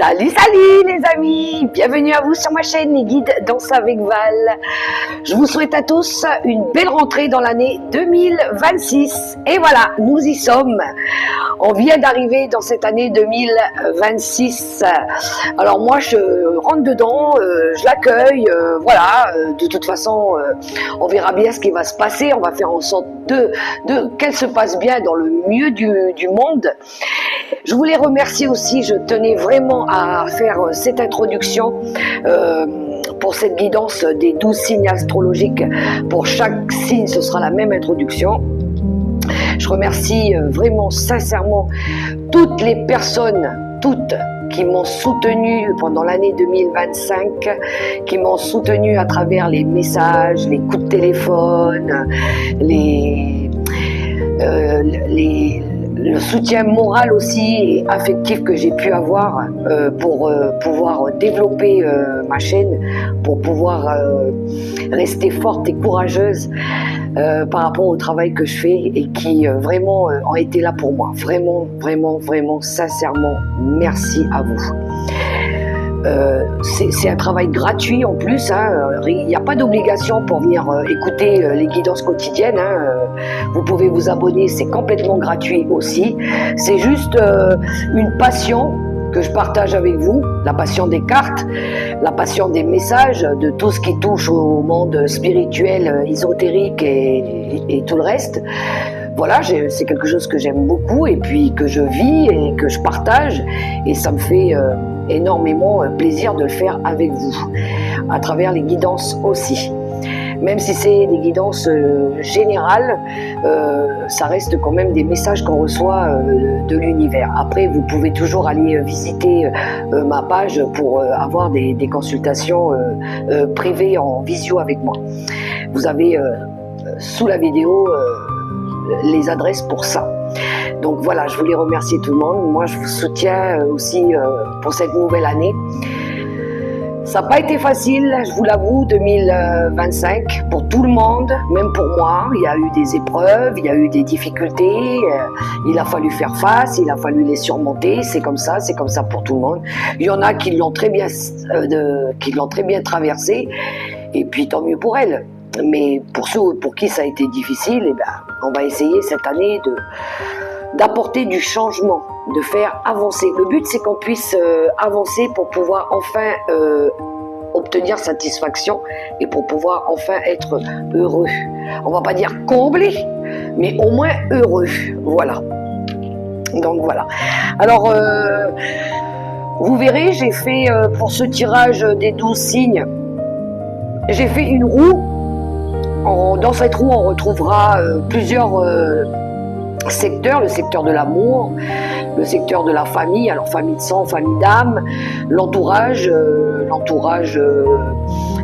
Salut, salut les amis, bienvenue à vous sur ma chaîne Les Guides Danse avec Val. Je vous souhaite à tous une belle rentrée dans l'année 2026. Et voilà, nous y sommes. On vient d'arriver dans cette année 2026. Alors moi, je rentre dedans, je l'accueille, voilà. De toute façon, on verra bien ce qui va se passer. On va faire en sorte qu'elle se passe bien dans le mieux du monde. Je voulais remercier aussi, je tenais vraiment à faire cette introduction pour cette guidance des 12 signes astrologiques. Pour chaque signe, ce sera la même introduction. Je remercie vraiment sincèrement toutes les personnes, qui m'ont soutenu pendant l'année 2025, qui m'ont soutenu à travers les messages, les coups de téléphone, le soutien moral aussi et affectif que j'ai pu avoir pour pouvoir développer ma chaîne, pour pouvoir rester forte et courageuse par rapport au travail que je fais et qui vraiment ont été là pour moi. Vraiment, vraiment, vraiment, sincèrement, merci à vous. C'est un travail gratuit en plus, hein. Il n'y a pas d'obligation pour venir écouter les guidances quotidiennes, hein. Vous pouvez vous abonner, c'est complètement gratuit aussi. C'est juste une passion que je partage avec vous, la passion des cartes, la passion des messages, de tout ce qui touche au monde spirituel, ésotérique et tout le reste. Voilà, c'est quelque chose que j'aime beaucoup et puis que je vis et que je partage, et ça me fait énormément plaisir de le faire avec vous, à travers les guidances aussi. Même si c'est des guidances générales, ça reste quand même des messages qu'on reçoit de l'univers. Après, vous pouvez toujours aller visiter ma page pour avoir des consultations privées en visio avec moi. Vous avez sous la vidéo les adresses pour ça. Donc voilà, je voulais remercier tout le monde. Moi, je vous soutiens aussi pour cette nouvelle année. Ça n'a pas été facile, je vous l'avoue, 2025, pour tout le monde, même pour moi. Il y a eu des épreuves, il y a eu des difficultés, il a fallu faire face, il a fallu les surmonter. C'est comme ça pour tout le monde. Il y en a qui l'ont très bien traversé, et puis tant mieux pour elles. Mais pour ceux pour qui ça a été difficile, eh ben, on va essayer cette année d'apporter du changement, de faire avancer. Le but, c'est qu'on puisse avancer pour pouvoir enfin obtenir satisfaction et pour pouvoir enfin être heureux. On va pas dire comblé, mais au moins heureux. Voilà. Donc voilà. Alors, vous verrez, j'ai fait pour ce tirage des 12 signes, j'ai fait une roue. Dans cette roue, on retrouvera plusieurs secteurs, le secteur de l'amour, le secteur de la famille, alors famille de sang, famille d'âme, l'entourage,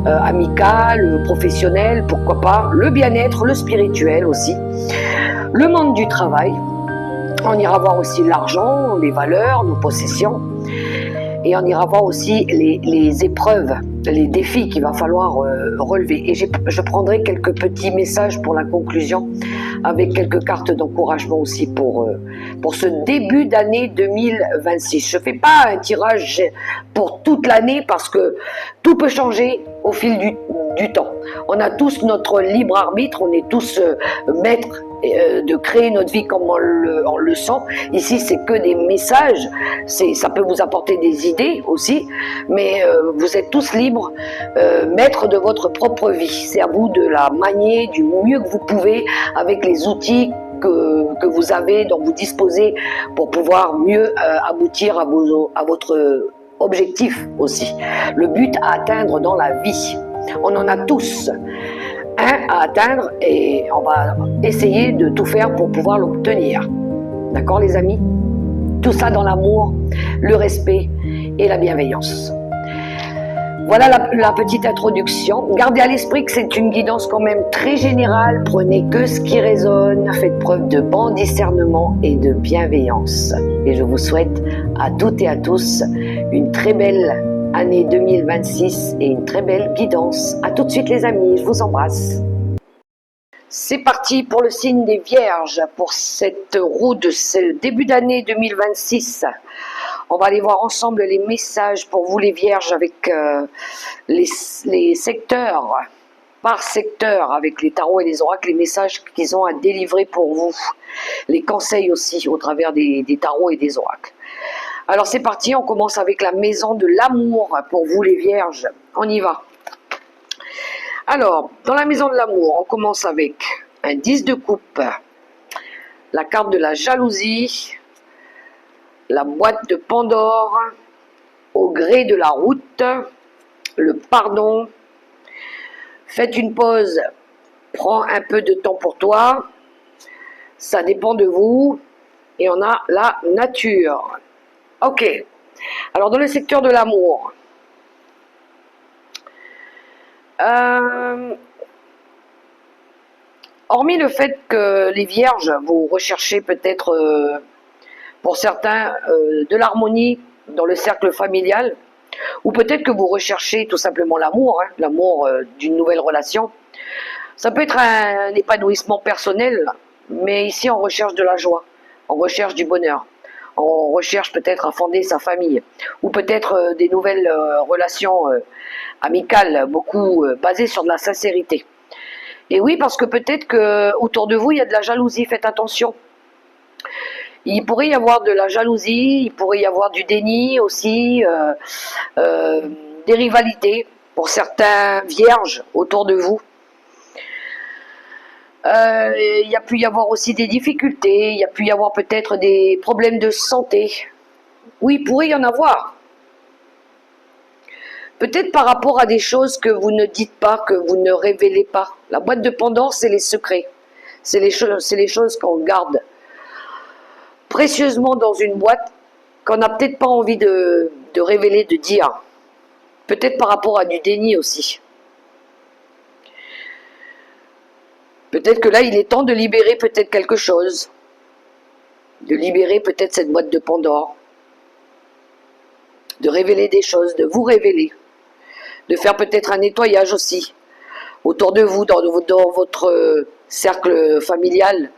amical, professionnel, pourquoi pas, le bien-être, le spirituel aussi, le monde du travail. On ira voir aussi l'argent, les valeurs, nos possessions. Et on ira voir aussi les épreuves, les défis qu'il va falloir relever. Et je prendrai quelques petits messages pour la conclusion, avec quelques cartes d'encouragement aussi pour ce début d'année 2026. Je ne fais pas un tirage pour toute l'année parce que tout peut changer au fil du temps. On a tous notre libre arbitre, on est tous maîtres de créer notre vie comme on le sent. Ici, c'est que des messages, ça peut vous apporter des idées aussi, mais vous êtes tous libres, maîtres de votre propre vie. C'est à vous de la manier du mieux que vous pouvez avec les outils que vous avez, dont vous disposez, pour pouvoir mieux aboutir à votre objectif aussi. Le but à atteindre dans la vie. On en a tous un à atteindre et on va essayer de tout faire pour pouvoir l'obtenir. D'accord les amis? Tout ça dans l'amour, le respect et la bienveillance. Voilà la petite introduction. Gardez à l'esprit que c'est une guidance quand même très générale. Prenez que ce qui résonne. Faites preuve de bon discernement et de bienveillance. Et je vous souhaite à toutes et à tous une très belle année 2026 et une très belle guidance. À tout de suite les amis, je vous embrasse. C'est parti pour le signe des Vierges, pour cette roue de ce début d'année 2026. On va aller voir ensemble les messages pour vous les vierges avec les secteurs, par secteur, avec les tarots et les oracles, les messages qu'ils ont à délivrer pour vous. Les conseils aussi au travers des tarots et des oracles. Alors c'est parti, on commence avec la maison de l'amour pour vous les vierges. On y va. Alors, dans la maison de l'amour, on commence avec un 10 de coupe, la carte de la jalousie, la boîte de Pandore, au gré de la route, le pardon. Faites une pause, prends un peu de temps pour toi, ça dépend de vous. Et on a la nature. Ok, alors dans le secteur de l'amour, hormis le fait que les vierges, vous recherchez peut-être, pour certains, de l'harmonie dans le cercle familial, ou peut-être que vous recherchez tout simplement l'amour, hein, l'amour d'une nouvelle relation. Ça peut être un épanouissement personnel, mais ici on recherche de la joie, on recherche du bonheur, on recherche peut-être à fonder sa famille, ou peut-être des nouvelles relations amicales, beaucoup basées sur de la sincérité. Et oui, parce que peut-être que autour de vous il y a de la jalousie, faites attention. Il pourrait y avoir de la jalousie, il pourrait y avoir du déni aussi, des rivalités pour certains vierges autour de vous. Il y a pu y avoir aussi des difficultés, il y a pu y avoir peut-être des problèmes de santé. Oui, il pourrait y en avoir. Peut-être par rapport à des choses que vous ne dites pas, que vous ne révélez pas. La boîte de Pandore, c'est les secrets. C'est les choses qu'on garde précieusement dans une boîte, qu'on n'a peut-être pas envie de révéler, de dire. Peut-être par rapport à du déni aussi. Peut-être que là, il est temps de libérer peut-être quelque chose. De libérer peut-être cette boîte de Pandore. De révéler des choses, de vous révéler. De faire peut-être un nettoyage aussi. Autour de vous, dans votre cercle familial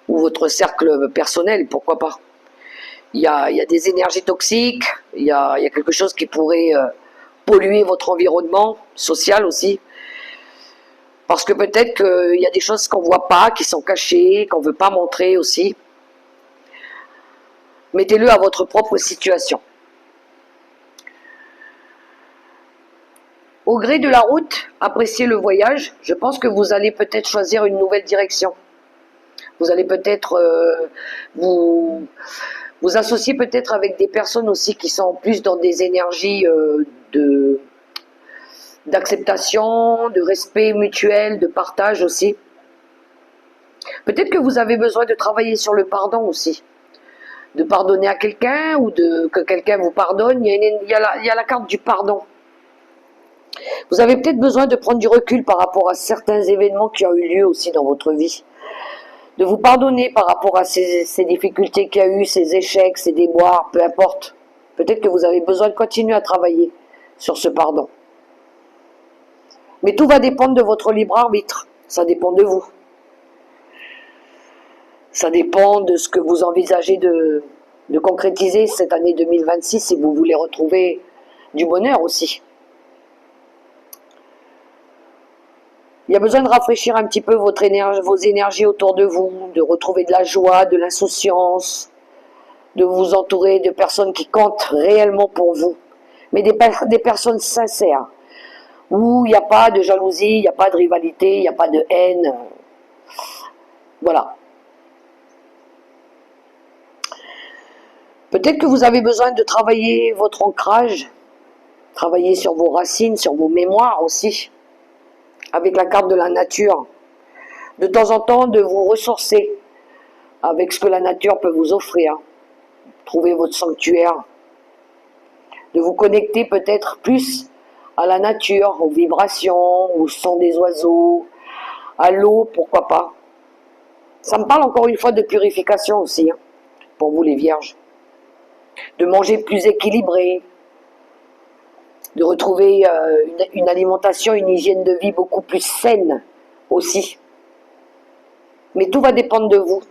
ou votre cercle personnel, pourquoi pas. Il y a des énergies toxiques, il y a quelque chose qui pourrait polluer votre environnement social aussi. Parce que peut-être qu'il y a des choses qu'on ne voit pas, qui sont cachées, qu'on ne veut pas montrer aussi. Mettez-le à votre propre situation. Au gré de la route, appréciez le voyage. Je pense que vous allez peut-être choisir une nouvelle direction. Vous allez peut-être vous associer peut-être avec des personnes aussi qui sont plus dans des énergies d'acceptation, de respect mutuel, de partage aussi. Peut-être que vous avez besoin de travailler sur le pardon aussi. De pardonner à quelqu'un ou que quelqu'un vous pardonne. Il y a la carte du pardon. Vous avez peut-être besoin de prendre du recul par rapport à certains événements qui ont eu lieu aussi dans votre vie. De vous pardonner par rapport à ces difficultés qu'il y a eu, ces échecs, ces déboires, peu importe. Peut-être que vous avez besoin de continuer à travailler sur ce pardon. Mais tout va dépendre de votre libre arbitre. Ça dépend de vous. Ça dépend de ce que vous envisagez de concrétiser cette année 2026 si vous voulez retrouver du bonheur aussi. Il y a besoin de rafraîchir un petit peu vos énergies autour de vous, de retrouver de la joie, de l'insouciance, de vous entourer de personnes qui comptent réellement pour vous, mais des personnes sincères, où il n'y a pas de jalousie, il n'y a pas de rivalité, il n'y a pas de haine. Voilà. Peut-être que vous avez besoin de travailler votre ancrage, travailler sur vos racines, sur vos mémoires aussi, avec la carte de la nature. De temps en temps, de vous ressourcer avec ce que la nature peut vous offrir. Trouver votre sanctuaire. De vous connecter peut-être plus à la nature, aux vibrations, au son des oiseaux, à l'eau, pourquoi pas. Ça me parle encore une fois de purification aussi, hein, pour vous les vierges. De manger plus équilibré, de retrouver une alimentation, une hygiène de vie beaucoup plus saine aussi. Mais tout va dépendre de vous,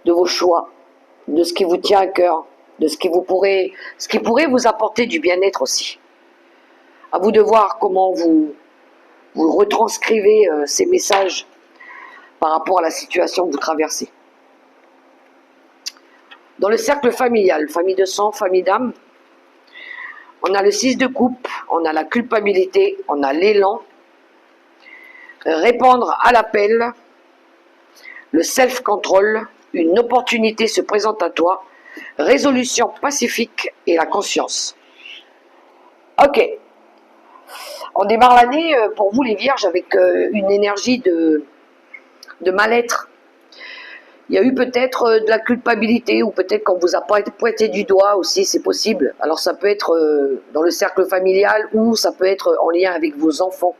de vos choix, de ce qui vous tient à cœur, de ce qui pourrait vous apporter du bien-être aussi. À vous de voir comment vous retranscrivez ces messages par rapport à la situation que vous traversez. Dans le cercle familial, famille de sang, famille d'âme, on a le 6 de coupe, on a la culpabilité, on a l'élan, répondre à l'appel, le self-control, une opportunité se présente à toi, résolution pacifique et la conscience. Ok, on démarre l'année pour vous les vierges avec une énergie de mal-être. Il y a eu peut-être de la culpabilité ou peut-être qu'on vous a pointé du doigt aussi, c'est possible. Alors ça peut être dans le cercle familial ou ça peut être en lien avec vos enfants.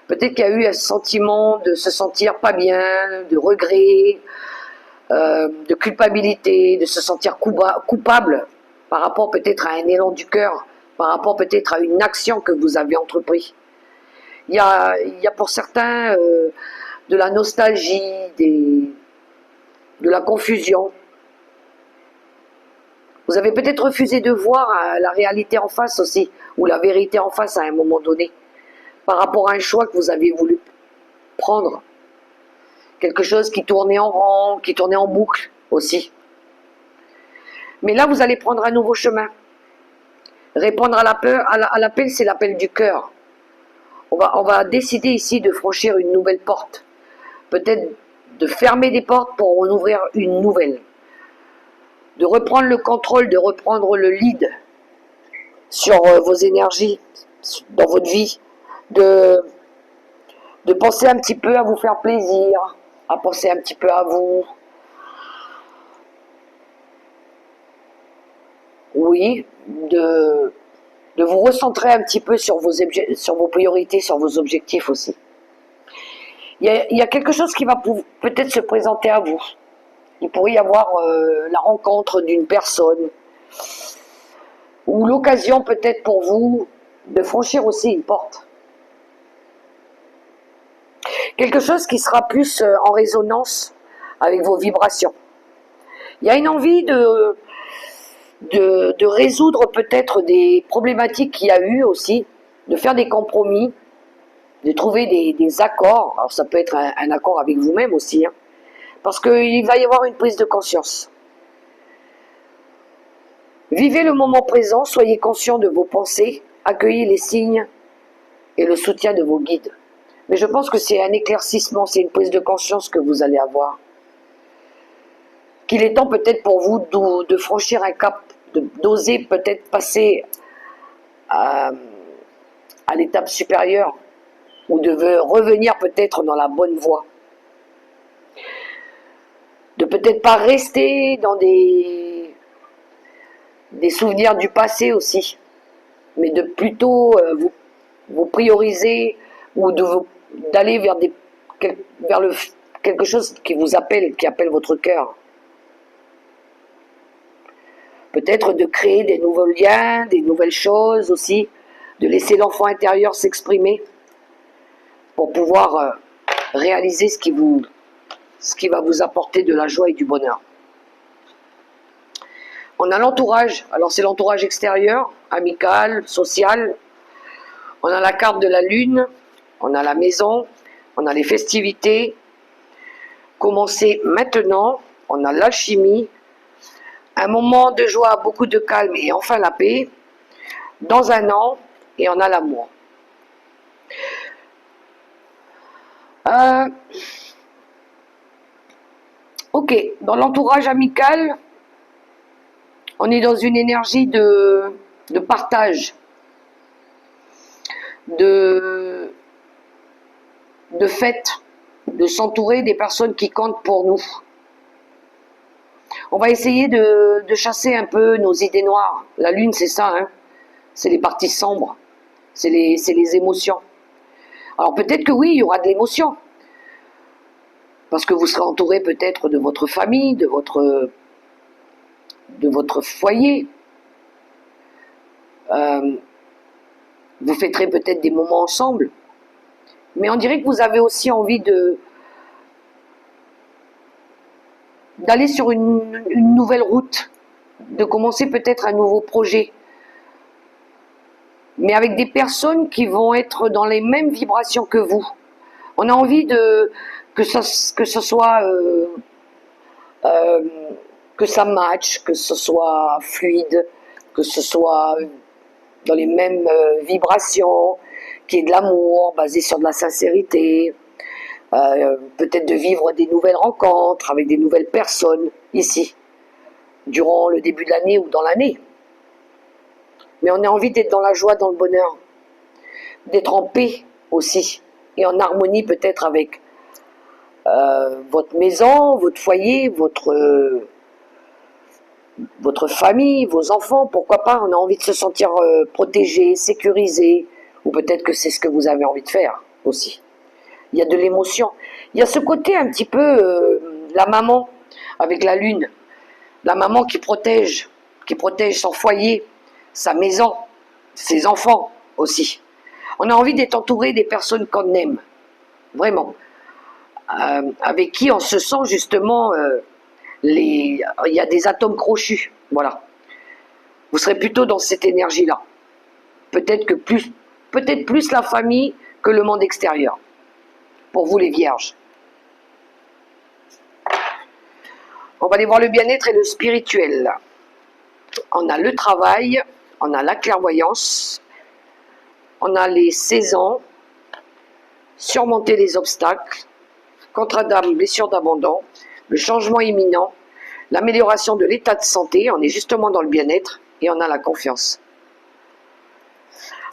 Peut-être qu'il y a eu un sentiment de se sentir pas bien, de regret, de culpabilité, de se sentir coupable par rapport peut-être à un élan du cœur, par rapport peut-être à une action que vous avez entreprise. Il y a pour certains de la nostalgie, de la confusion. Vous avez peut-être refusé de voir la réalité en face aussi, ou la vérité en face à un moment donné, par rapport à un choix que vous avez voulu prendre. Quelque chose qui tournait en rond, qui tournait en boucle aussi. Mais là, vous allez prendre un nouveau chemin. Répondre à l'appel, c'est l'appel du cœur. On va décider ici de franchir une nouvelle porte. Peut-être de fermer des portes pour en ouvrir une nouvelle. De reprendre le contrôle, de reprendre le lead sur vos énergies, dans votre vie. De penser un petit peu à vous faire plaisir, à penser un petit peu à vous. Oui, de vous recentrer un petit peu sur vos priorités, sur vos objectifs aussi. Il y a quelque chose qui va peut-être se présenter à vous. Il pourrait y avoir la rencontre d'une personne ou l'occasion peut-être pour vous de franchir aussi une porte. Quelque chose qui sera plus en résonance avec vos vibrations. Il y a une envie de résoudre peut-être des problématiques qu'il y a eu aussi, de faire des compromis, de trouver des accords. Alors ça peut être un accord avec vous-même aussi, hein, parce qu'il va y avoir une prise de conscience. Vivez le moment présent, soyez conscient de vos pensées, accueillez les signes et le soutien de vos guides. Mais je pense que c'est un éclaircissement, c'est une prise de conscience que vous allez avoir. Qu'il est temps peut-être pour vous de franchir un cap, d'oser peut-être passer à l'étape supérieure ou de revenir peut-être dans la bonne voie. De peut-être pas rester dans des souvenirs du passé aussi, mais de plutôt vous prioriser ou d'aller vers quelque chose qui vous appelle, qui appelle votre cœur. Peut-être de créer des nouveaux liens, des nouvelles choses aussi, de laisser l'enfant intérieur s'exprimer pour pouvoir réaliser ce qui va vous apporter de la joie et du bonheur. On a l'entourage, alors c'est l'entourage extérieur, amical, social. On a la carte de la lune, on a la maison, on a les festivités. Commencez maintenant, on a l'alchimie, un moment de joie, beaucoup de calme et enfin la paix. Dans un an, et on a l'amour. Ok, dans l'entourage amical, on est dans une énergie de partage, de fête, de s'entourer des personnes qui comptent pour nous. On va essayer de chasser un peu nos idées noires. La lune, c'est ça, hein. C'est les parties sombres, c'est les émotions. Alors peut-être que oui, il y aura de l'émotion, parce que vous serez entouré peut-être de votre famille, de votre foyer. Vous fêterez peut-être des moments ensemble, mais on dirait que vous avez aussi envie d'aller sur une nouvelle route, de commencer peut-être un nouveau projet, mais avec des personnes qui vont être dans les mêmes vibrations que vous. On a envie que ce soit euh, que ça matche, que ce soit fluide, que ce soit dans les mêmes vibrations, qu'il y ait de l'amour basé sur de la sincérité, peut-être de vivre des nouvelles rencontres avec des nouvelles personnes ici, durant le début de l'année ou dans l'année. Mais on a envie d'être dans la joie, dans le bonheur, d'être en paix aussi, et en harmonie peut-être avec votre maison, votre foyer, votre famille, vos enfants, pourquoi pas. On a envie de se sentir protégé, sécurisé, ou peut-être que c'est ce que vous avez envie de faire aussi. Il y a de l'émotion. Il y a ce côté un petit peu la maman avec la lune, la maman qui protège son foyer, sa maison, ses enfants aussi. On a envie d'être entouré des personnes qu'on aime, vraiment, avec qui on se sent justement il y a des atomes crochus, voilà. Vous serez plutôt dans cette énergie-là. Peut-être plus la famille que le monde extérieur. Pour vous les vierges. On va aller voir le bien-être et le spirituel. On a le travail, on a la clairvoyance, on a les saisons, surmonter les obstacles, contrat d'âme, blessure d'abandon, le changement imminent, l'amélioration de l'état de santé, on est justement dans le bien-être, et on a la confiance.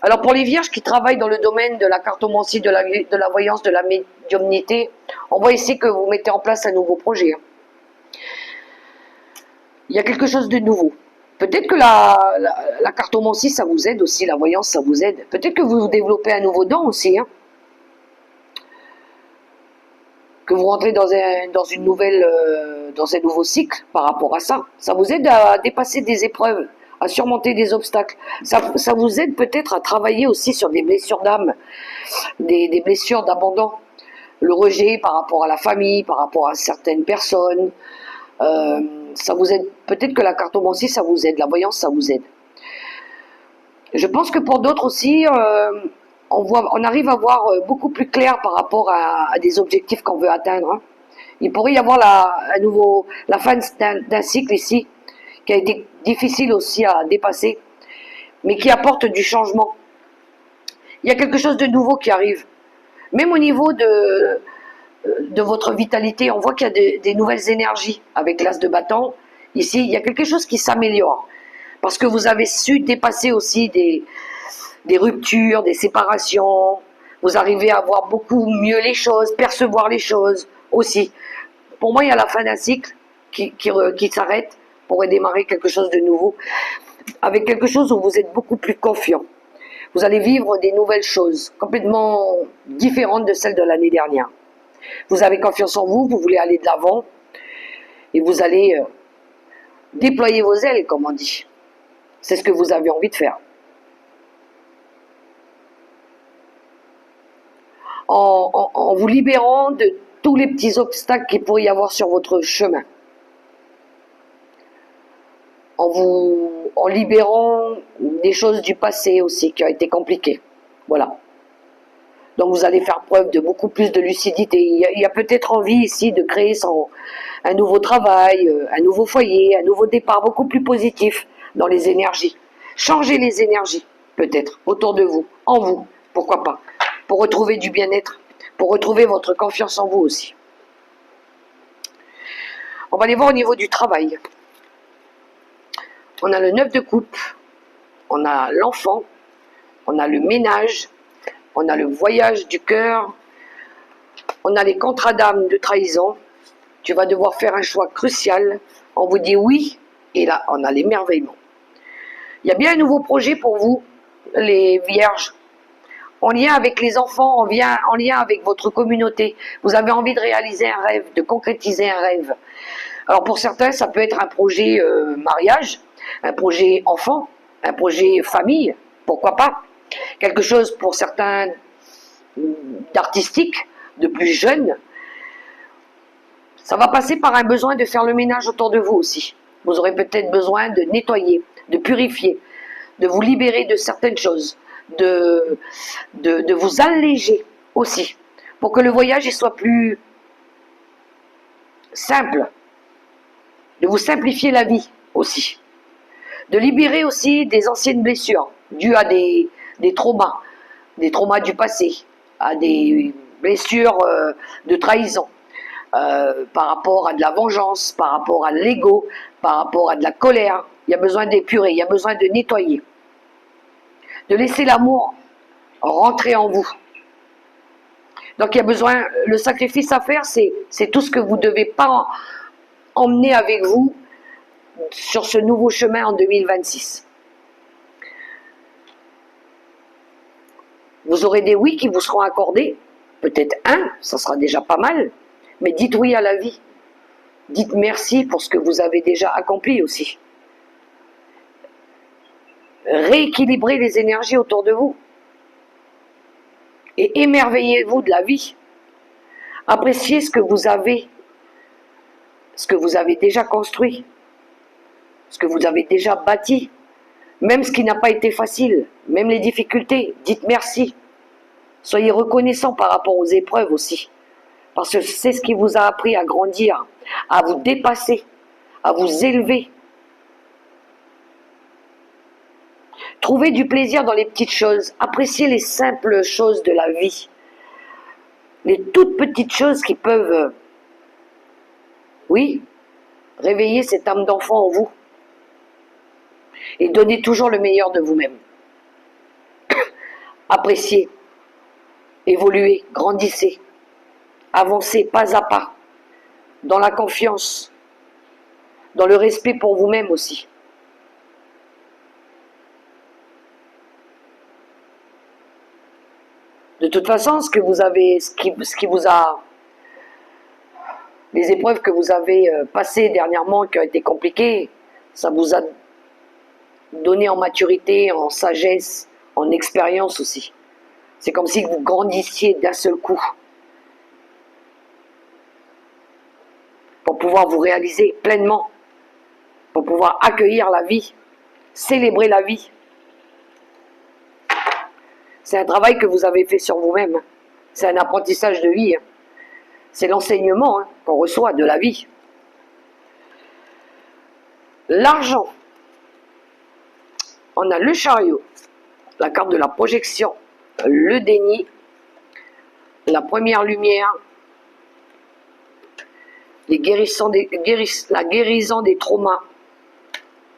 Alors pour les vierges qui travaillent dans le domaine de la cartomancie, de la voyance, de la médiumnité, on voit ici que vous mettez en place un nouveau projet. Il y a quelque chose de nouveau. Peut-être que la cartomancie, ça vous aide aussi, la voyance, ça vous aide. Peut-être que vous développez un nouveau don aussi. Que vous rentrez dans un nouveau cycle par rapport à ça. Ça vous aide à dépasser des épreuves, à surmonter des obstacles. Ça vous aide peut-être à travailler aussi sur des blessures d'âme, des blessures d'abandon, le rejet par rapport à la famille, par rapport à certaines personnes. Ça vous aide. Peut-être que la cartomancie, ça vous aide, la voyance, ça vous aide. Je pense que pour d'autres aussi, on arrive à voir beaucoup plus clair par rapport à des objectifs qu'on veut atteindre. Il pourrait y avoir la fin d'un cycle ici, qui a été difficile aussi à dépasser, mais qui apporte du changement. Il y a quelque chose de nouveau qui arrive. Même au niveau de votre vitalité, on voit qu'il y a des nouvelles énergies avec l'as de bâton. Ici, il y a quelque chose qui s'améliore. Parce que vous avez su dépasser aussi des ruptures, des séparations. Vous arrivez à voir beaucoup mieux les choses, percevoir les choses aussi. Pour moi, il y a la fin d'un cycle qui s'arrête pour redémarrer quelque chose de nouveau. Avec quelque chose où vous êtes beaucoup plus confiant. Vous allez vivre des nouvelles choses, complètement différentes de celles de l'année dernière. Vous avez confiance en vous, vous voulez aller de l'avant, et vous allez déployer vos ailes, comme on dit. C'est ce que vous avez envie de faire. En vous libérant de tous les petits obstacles qu'il pourrait y avoir sur votre chemin. En libérant des choses du passé aussi qui ont été compliquées. Voilà. Donc vous allez faire preuve de beaucoup plus de lucidité. Il y a peut-être envie ici de créer un nouveau travail, un nouveau foyer, un nouveau départ beaucoup plus positif dans les énergies. Changez les énergies, peut-être, autour de vous, en vous, pourquoi pas, pour retrouver du bien-être, pour retrouver votre confiance en vous aussi. On va aller voir au niveau du travail. On a le 9 de coupe, on a l'enfant, on a le ménage, on a le voyage du cœur, on a les contrats d'âme de trahison. Tu vas devoir faire un choix crucial. On vous dit oui, et là, on a l'émerveillement. Il y a bien un nouveau projet pour vous, les vierges, en lien avec les enfants, en lien avec votre communauté. Vous avez envie de réaliser un rêve, de concrétiser un rêve. Alors pour certains, ça peut être un projet mariage, un projet enfant, un projet famille, pourquoi pas. Quelque chose pour certains d'artistique, de plus jeune. Ça va passer par un besoin de faire le ménage autour de vous aussi. Vous aurez peut-être besoin de nettoyer, de purifier, de vous libérer de certaines choses, de vous alléger aussi, pour que le voyage il soit plus simple, de vous simplifier la vie aussi, de libérer aussi des anciennes blessures dues à des traumas du passé, à des blessures de trahison, par rapport à de la vengeance, par rapport à l'ego, par rapport à de la colère. Il y a besoin d'épurer, il y a besoin de nettoyer, de laisser l'amour rentrer en vous. Donc il y a besoin, le sacrifice à faire, c'est tout ce que vous ne devez pas emmener avec vous sur ce nouveau chemin en 2026. Vous aurez des oui qui vous seront accordés, peut-être un, ça sera déjà pas mal, mais dites oui à la vie. Dites merci pour ce que vous avez déjà accompli aussi. Rééquilibrez les énergies autour de vous. Et émerveillez-vous de la vie. Appréciez ce que vous avez déjà construit, ce que vous avez déjà bâti, même ce qui n'a pas été facile, même les difficultés. Dites merci. Soyez reconnaissants par rapport aux épreuves aussi, parce que c'est ce qui vous a appris à grandir, à vous dépasser, à vous élever. Trouvez du plaisir dans les petites choses, appréciez les simples choses de la vie, les toutes petites choses qui peuvent, oui, réveiller cette âme d'enfant en vous et donner toujours le meilleur de vous-même. Appréciez, évoluez, grandissez, avancez pas à pas, dans la confiance, dans le respect pour vous-même aussi. De toute façon, ce qui vous a, les épreuves que vous avez passées dernièrement, qui ont été compliquées, ça vous a donné en maturité, en sagesse, en expérience aussi. C'est comme si vous grandissiez d'un seul coup, pour pouvoir vous réaliser pleinement, pour pouvoir accueillir la vie, célébrer la vie. C'est un travail que vous avez fait sur vous-même. C'est un apprentissage de vie. C'est l'enseignement qu'on reçoit de la vie. L'argent. On a le chariot, la carte de la projection, le déni, la première lumière, la guérison des traumas,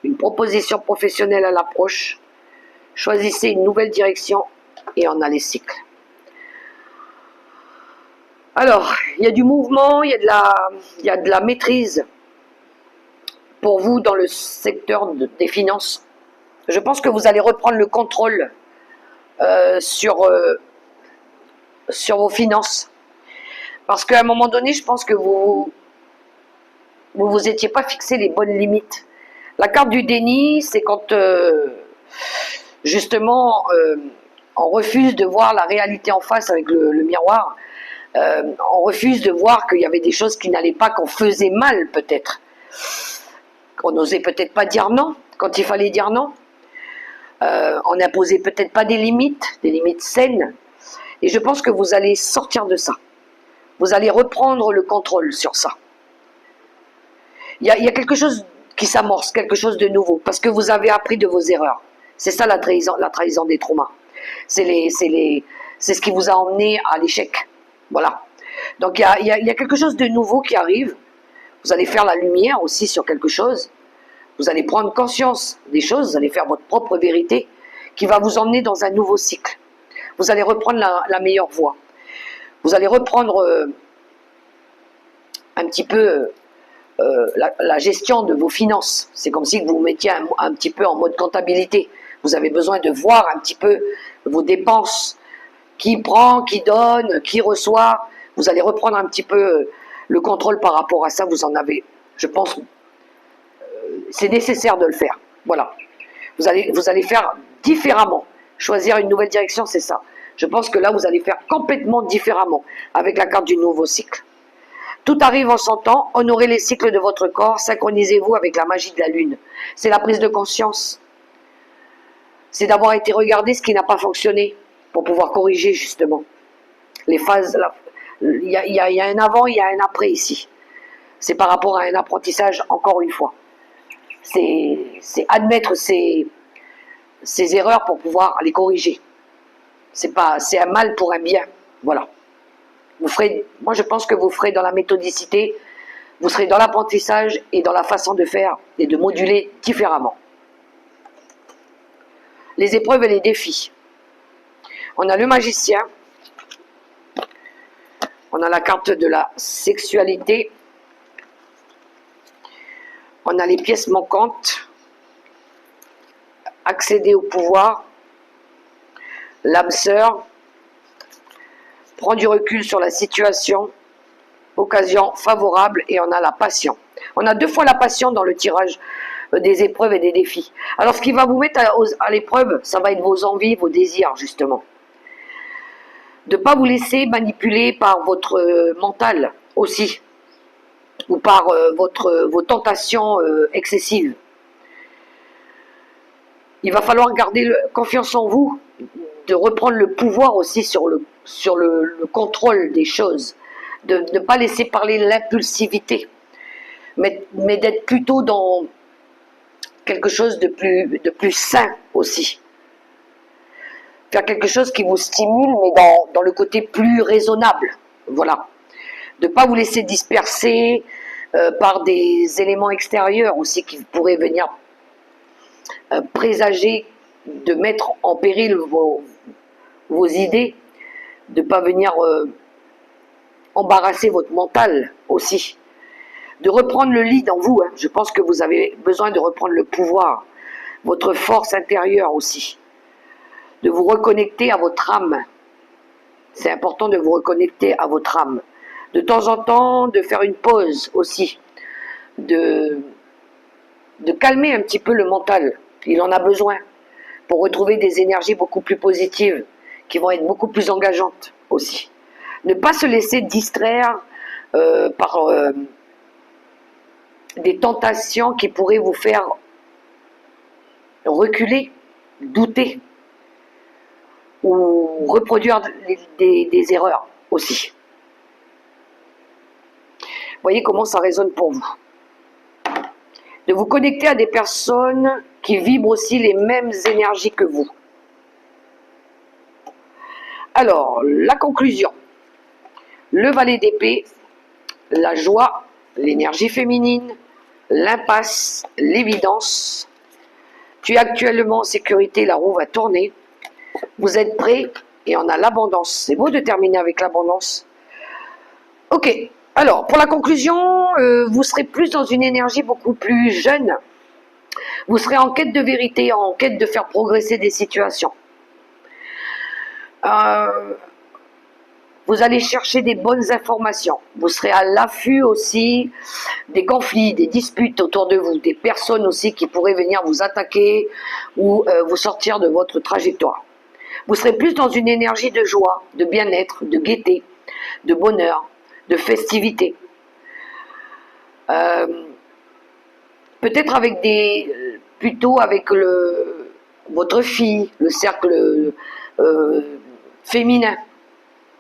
une proposition professionnelle à l'approche. Choisissez une nouvelle direction. Et on a les cycles. Alors, il y a du mouvement, il y a de la maîtrise pour vous dans le secteur des finances. Je pense que vous allez reprendre le contrôle sur vos finances. Parce qu'à un moment donné, je pense que vous étiez pas fixé les bonnes limites. La carte du déni, c'est quand justement on refuse de voir la réalité en face avec le miroir. On refuse de voir qu'il y avait des choses qui n'allaient pas, qu'on faisait mal peut-être. Qu'on n'osait peut-être pas dire non quand il fallait dire non. On n'imposait peut-être pas des limites saines. Et je pense que vous allez sortir de ça. Vous allez reprendre le contrôle sur ça. Il y a quelque chose qui s'amorce, quelque chose de nouveau, parce que vous avez appris de vos erreurs. C'est ça la trahison des traumas. C'est ce qui vous a emmené à l'échec. Voilà. Donc il y a quelque chose de nouveau qui arrive. Vous allez faire la lumière aussi sur quelque chose. Vous allez prendre conscience des choses, vous allez faire votre propre vérité qui va vous emmener dans un nouveau cycle. Vous allez reprendre la meilleure voie. Vous allez reprendre un petit peu la gestion de vos finances. C'est comme si vous vous mettiez un petit peu en mode comptabilité. Vous avez besoin de voir un petit peu vos dépenses, qui prend, qui donne, qui reçoit. Vous allez reprendre un petit peu le contrôle par rapport à ça. Vous en avez, je pense, c'est nécessaire de le faire. Voilà. Vous allez faire différemment. Choisir une nouvelle direction, c'est ça. Je pense que là, vous allez faire complètement différemment avec la carte du nouveau cycle. Tout arrive en son temps, honorez les cycles de votre corps, synchronisez-vous avec la magie de la lune. C'est la prise de conscience. C'est d'avoir été regarder ce qui n'a pas fonctionné pour pouvoir corriger justement. Les phases, il y a un avant, il y a un après ici. C'est par rapport à un apprentissage, encore une fois. C'est admettre ses erreurs pour pouvoir les corriger. C'est un mal pour un bien. Voilà. Moi, je pense que vous ferez dans la méthodicité, vous serez dans l'apprentissage et dans la façon de faire et de moduler différemment. Les épreuves et les défis. On a le magicien. On a la carte de la sexualité. On a les pièces manquantes. Accéder au pouvoir. L'âme sœur. Prend du recul sur la situation. Occasion favorable. Et on a la passion. On a 2 fois la passion dans le tirage des épreuves et des défis. Alors ce qui va vous mettre à l'épreuve, ça va être vos envies, vos désirs justement. De ne pas vous laisser manipuler par votre mental aussi, ou par vos tentations excessives. Il va falloir garder confiance en vous, de reprendre le pouvoir aussi sur le contrôle des choses, de ne pas laisser parler l'impulsivité, mais d'être plutôt dans quelque chose de plus sain aussi. Faire quelque chose qui vous stimule, mais dans le côté plus raisonnable. Voilà. De ne pas vous laisser disperser par des éléments extérieurs aussi qui pourraient venir présager de mettre en péril vos idées, de ne pas venir embarrasser votre mental aussi. De reprendre le lead en vous. Je pense que vous avez besoin de reprendre le pouvoir, votre force intérieure aussi. De vous reconnecter à votre âme. C'est important de vous reconnecter à votre âme. De temps en temps, de faire une pause aussi. De calmer un petit peu le mental. Il en a besoin pour retrouver des énergies beaucoup plus positives, qui vont être beaucoup plus engageantes aussi. Ne pas se laisser distraire par des tentations qui pourraient vous faire reculer, douter, ou reproduire des erreurs aussi. Voyez comment ça résonne pour vous. De vous connecter à des personnes qui vibrent aussi les mêmes énergies que vous. Alors, la conclusion. Le valet d'épée, la joie, l'énergie féminine, l'impasse, l'évidence. Tu es actuellement en sécurité, la roue va tourner. Vous êtes prêts et on a l'abondance. C'est beau de terminer avec l'abondance. Ok, alors pour la conclusion, vous serez plus dans une énergie beaucoup plus jeune. Vous serez en quête de vérité, en quête de faire progresser des situations. Vous allez chercher des bonnes informations. Vous serez à l'affût aussi des conflits, des disputes autour de vous, des personnes aussi qui pourraient venir vous attaquer ou vous sortir de votre trajectoire. Vous serez plus dans une énergie de joie, de bien-être, de gaieté, de bonheur, de festivité. Peut-être avec plutôt avec votre fille, le cercle féminin.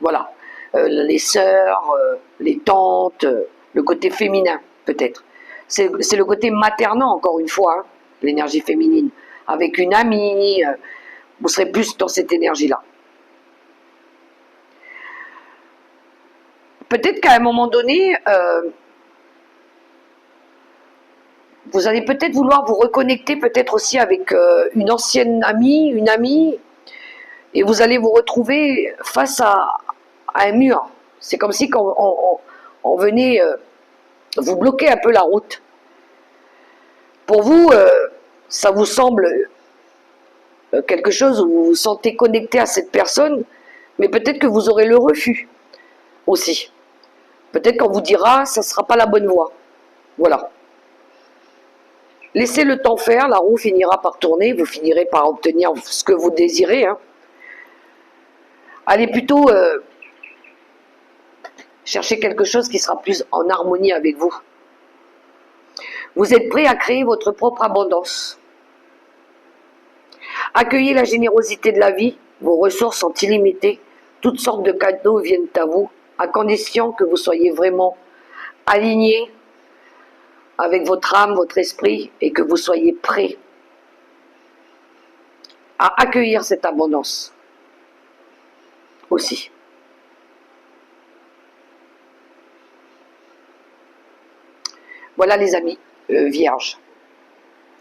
Voilà. Les sœurs, les tantes, le côté féminin, peut-être. C'est le côté maternant, encore une fois, hein, l'énergie féminine. Avec une amie, vous serez plus dans cette énergie-là. Peut-être qu'à un moment donné, vous allez peut-être vouloir vous reconnecter peut-être aussi avec une ancienne amie, une amie, et vous allez vous retrouver face à un mur. C'est comme si on venait vous bloquer un peu la route. Pour vous, ça vous semble quelque chose où vous vous sentez connecté à cette personne, mais peut-être que vous aurez le refus aussi. Peut-être qu'on vous dira, ça ne sera pas la bonne voie. Voilà. Laissez le temps faire, la roue finira par tourner, vous finirez par obtenir ce que vous désirez. Hein. Allez plutôt Cherchez quelque chose qui sera plus en harmonie avec vous. Vous êtes prêt à créer votre propre abondance. Accueillez la générosité de la vie, vos ressources sont illimitées, toutes sortes de cadeaux viennent à vous, à condition que vous soyez vraiment aligné avec votre âme, votre esprit, et que vous soyez prêt à accueillir cette abondance aussi. Voilà les amis, vierges.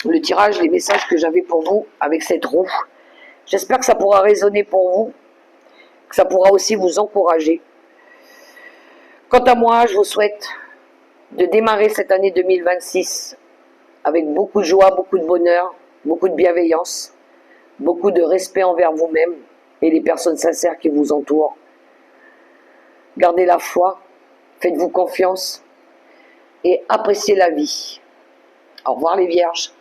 Le tirage, les messages que j'avais pour vous avec cette roue. J'espère que ça pourra résonner pour vous, que ça pourra aussi vous encourager. Quant à moi, je vous souhaite de démarrer cette année 2026 avec beaucoup de joie, beaucoup de bonheur, beaucoup de bienveillance, beaucoup de respect envers vous-même et les personnes sincères qui vous entourent. Gardez la foi, faites-vous confiance et appréciez la vie. Au revoir les vierges.